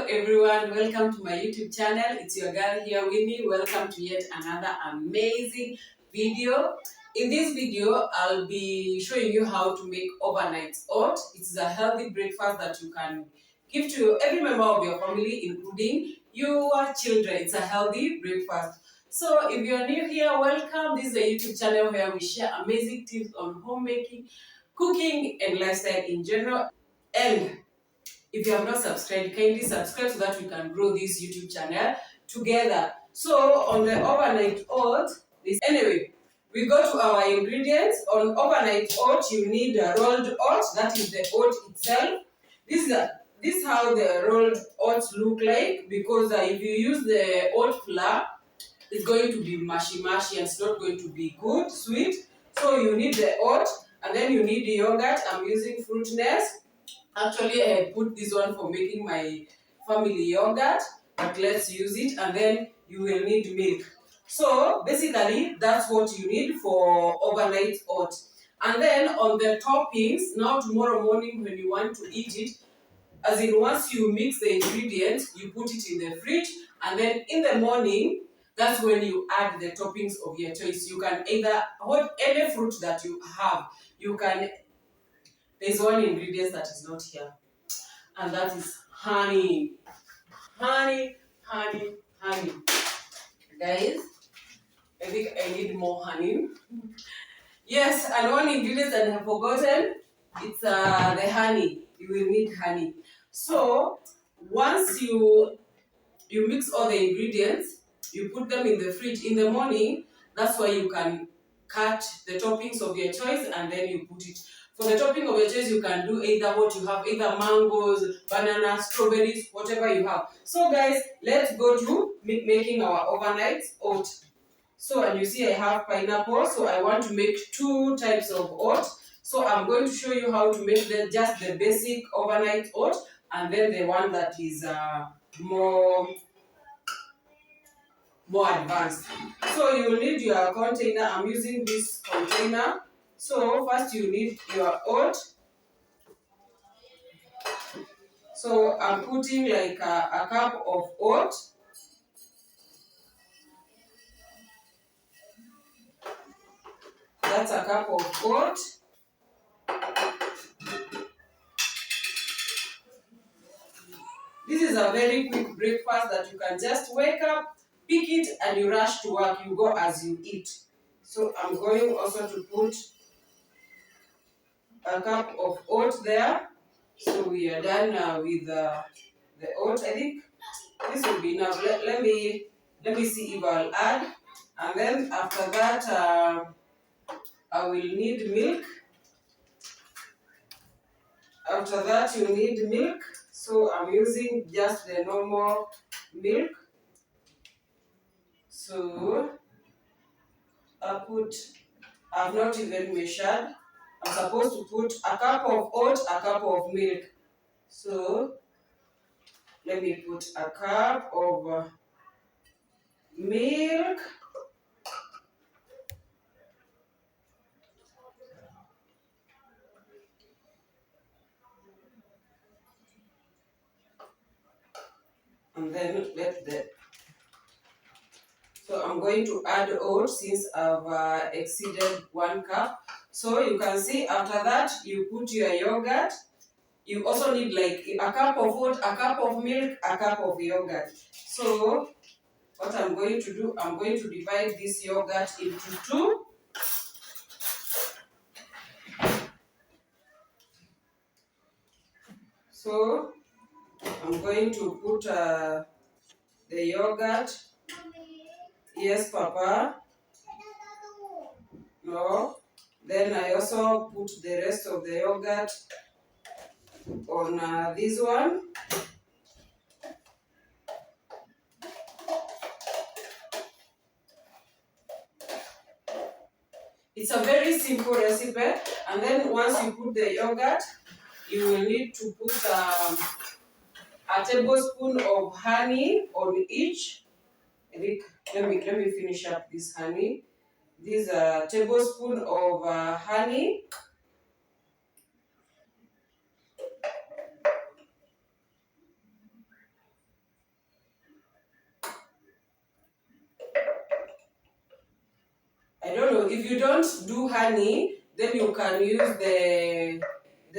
everyone, welcome to my YouTube channel. It's your girl here, Winnie. Welcome to yet another amazing video. In this video, I'll be showing you how to make overnight oats. It's a healthy breakfast that you can give to every member of your family, including your children. It's a healthy breakfast. So if you're new here, welcome. This is a YouTube channel where we share amazing tips on homemaking, cooking, and lifestyle in general. And if you have not subscribed, kindly subscribe so that we can grow this YouTube channel together. So on the overnight oats, anyway, we go to our ingredients. On overnight oats, you need a rolled oats, that is the oat itself. This is how the rolled oats look like, because if you use the oat flour, it's going to be mushy and it's not going to be good, sweet. So you need the oat, and then you need the yogurt. I'm using Fruitness. Actually, I put this one for making my family yogurt, but let's use it. And then you will need milk. So basically, that's what you need for overnight oats. And then on the toppings, now tomorrow morning when you want to eat it, as in once you mix the ingredients, you put it in the fridge, and then in the morning, that's when you add the toppings of your choice. You can either hold any fruit that you have. You can. There's one ingredient that is not here, and that is honey. Honey. Guys, I think I need more honey. Yes, and one ingredient that I have forgotten, it's the honey. You will need honey. So once you mix all the ingredients, you put them in the fridge in the morning. That's why you can cut the toppings of your choice and then you put it. For the topping of your choice, you can do either what you have, either mangoes, bananas, strawberries, whatever you have. So guys, let's go to making our overnight oat. So, and you see I have pineapple, so I want to make 2 types of oat. So I'm going to show you how to make just the basic overnight oat, and then the one that is more advanced. So you need your container. I'm using this container. So first you need your oat. So I'm putting like a cup of oat. That's a cup of oat. This is a very quick breakfast that you can just wake up, pick it, and you rush to work. You go as you eat. So I'm going also to put a cup of oat there. So we are done with the oat. I think this will be enough. Let me see if I'll add. And then after that, I will need milk. After that, you need milk. So I'm using just the normal milk. So I've not even measured. I'm supposed to put a cup of oat, a cup of milk. So let me put a cup of milk. And then so I'm going to add oats since I've exceeded 1 cup. So you can see after that you put your yogurt. You also need like a cup of oat, a cup of milk, a cup of yogurt. So what I'm going to do, I'm going to divide this yogurt into 2. So I'm going to put the yogurt. Yes, Papa. No. Then I also put the rest of the yogurt on this one. It's a very simple recipe. And then once you put the yogurt, you will need to put a tablespoon of honey on each. I think, let me finish up this honey. This is a tablespoon of honey. if you don't do honey, then you can use the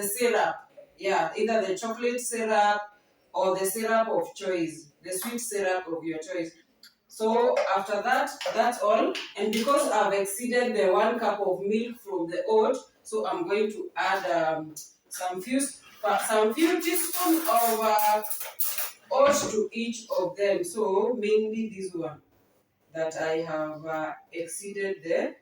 syrup. Yeah, either the chocolate syrup or the syrup of choice, the sweet syrup of your choice. So after that, that's all. And because I've exceeded the 1 cup of milk from the oat, so I'm going to add some few teaspoons of oat to each of them. So mainly this one that I have exceeded there.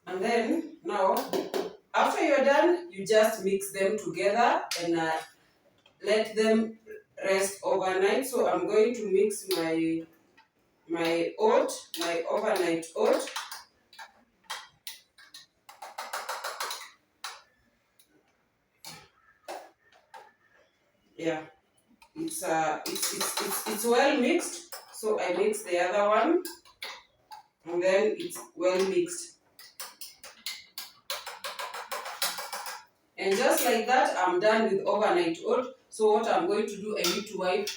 And then now, after you're done, you just mix them together and let them rest overnight. So I'm going to mix my overnight oat. Yeah, it's well mixed. So I mix the other one, and then it's well mixed. And just like that, I'm done with overnight oat. So what I'm going to do, I need to wipe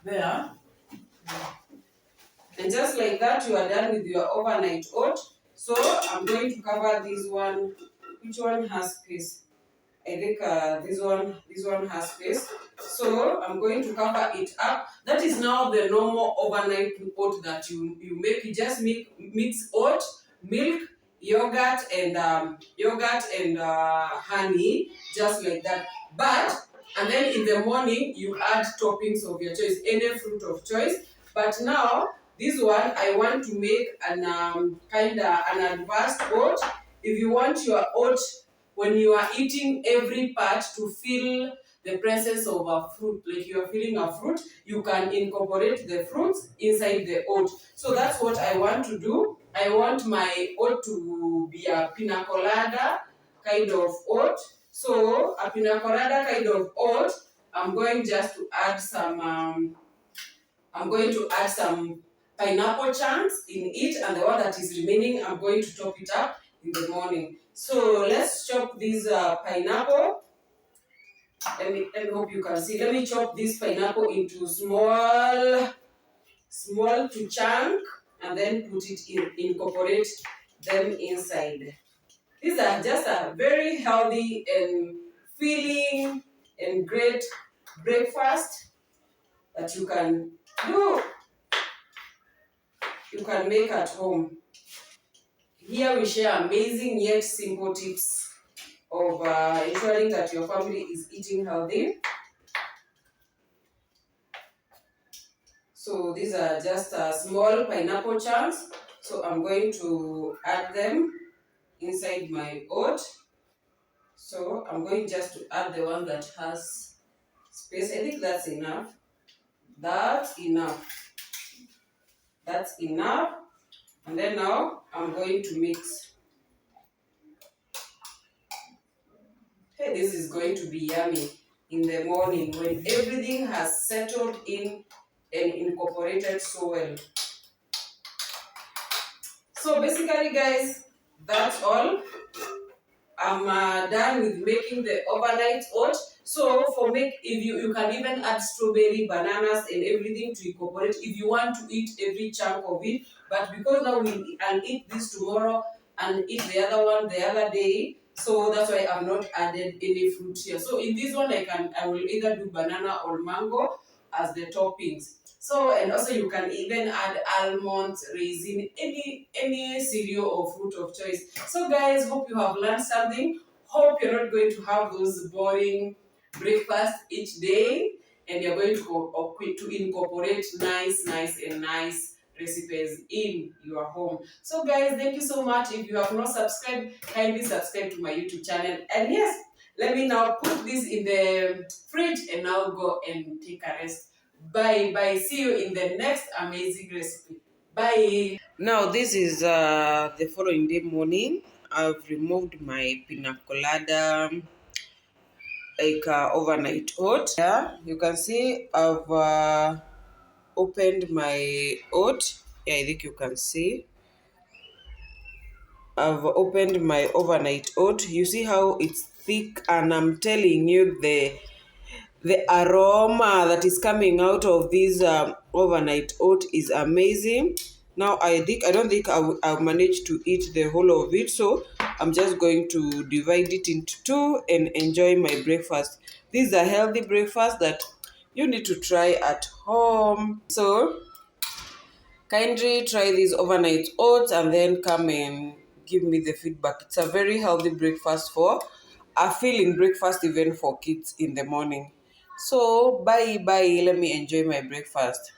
there. And just like that, you are done with your overnight oat. So I'm going to cover this one. Which one has space? I think this one has space. So I'm going to cover it up. That is now the normal overnight oat that you make. You just mix oat, milk, yogurt, and honey, just like that. And then in the morning you add toppings of your choice, any fruit of choice. But now this one I want to make an an advanced oat. If you want your oat, when you are eating every part to feel the presence of a fruit, like you are feeling a fruit, you can incorporate the fruits inside the oat. So that's what I want to do. I want my oat to be a pina colada kind of oat. So a pina colada kind of oat, I'm going just to add some pineapple chunks in it, and the one that is remaining, I'm going to top it up in the morning. So let's chop this pineapple. Let me hope you can see. Let me chop this pineapple into small to chunk, and then put it incorporate them inside. These are just a very healthy and filling and great breakfast that you can do. You can make at home. Here we share amazing yet simple tips of ensuring that your family is eating healthy. So these are just small pineapple chunks. So I'm going to add them inside my oat. So I'm going just to add the one that has space. I think that's enough. That's enough. That's enough. And then now I'm going to mix. Hey, this is going to be yummy in the morning when everything has settled in and incorporated so well. So basically, guys, that's all. I'm done with making the overnight oat. So if you can even add strawberry, bananas, and everything to incorporate if you want to eat every chunk of it. But because now I'll eat this tomorrow and eat the other one the other day, so that's why I've not added any fruit here. So in this one, I will either do banana or mango as the toppings. So, and also you can even add almonds, raisin, any cereal or fruit of choice. So guys, hope you have learned something. Hope you're not going to have those boring breakfasts each day, and you're going to incorporate nice recipes in your home. So guys, thank you so much. If you have not subscribed, kindly subscribe to my YouTube channel. And yes, let me now put this in the fridge and now go and take a rest. Bye. See you in the next amazing recipe. Bye. Now this is the following day morning. I've removed my pina colada overnight oat. Yeah, you can see I've opened my oat. Yeah, I think you can see. I've opened my overnight oat. You see how it's thick, and I'm telling you, the aroma that is coming out of this overnight oat is amazing. Now I don't think I'll manage to eat the whole of it, so I'm just going to divide it into two and enjoy my breakfast. This is a healthy breakfast that you need to try at home. So kindly try these overnight oats and then come and give me the feedback. It's a very healthy breakfast, for a filling breakfast even for kids in the morning. So bye bye. Let me enjoy my breakfast.